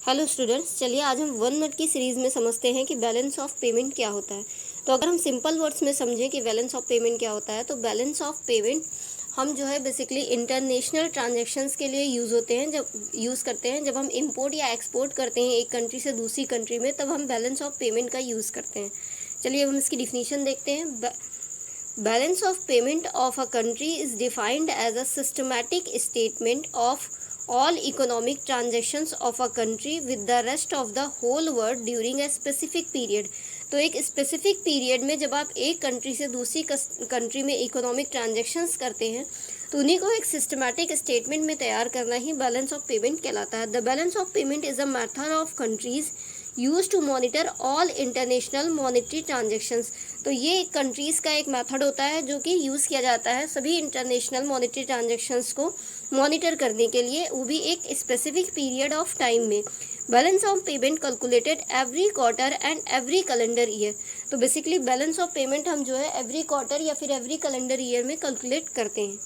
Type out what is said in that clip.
Hello students, चलिए आज हम 1 मिनट की सीरीज़ में समझते हैं कि बैलेंस ऑफ पेमेंट क्या होता है। तो अगर हम सिंपल वर्ड्स में समझें कि बैलेंस ऑफ पेमेंट क्या होता है, तो बैलेंस ऑफ पेमेंट हम जो है बेसिकली इंटरनेशनल ट्रांजैक्शंस के लिए यूज़ करते हैं जब हम इंपोर्ट या एक्सपोर्ट करते हैं एक कंट्री से दूसरी कंट्री में, तब हम बैलेंस ऑफ पेमेंट का यूज़ करते हैं। चलिए हम इसकी डिफिनीशन देखते हैं। Balance of payment of a country is defined as a systematic statement of all economic transactions of a country with the rest of the whole world during a specific period। तो एक specific period में जब आप एक country से दूसरी country में economic transactions करते हैं तो उन्हीं को एक सिस्टमैटिक स्टेटमेंट में तैयार करना ही बैलेंस ऑफ पेमेंट कहलाता है। The balance of payment is a method of countries use to monitor all international monetary transactions. तो ये कंट्रीज़ का एक मेथड होता है जो कि यूज़ किया जाता है सभी इंटरनेशनल मॉनेटरी ट्रांजेक्शन्स को मॉनिटर करने के लिए, वो भी एक स्पेसिफिक पीरियड ऑफ टाइम में। Balance of payment calculated every quarter and every calendar year. तो बेसिकली बैलेंस ऑफ पेमेंट हम जो है एवरी क्वार्टर या फिर एवरी कैलेंडर ईयर में कैलकुलेट करते हैं।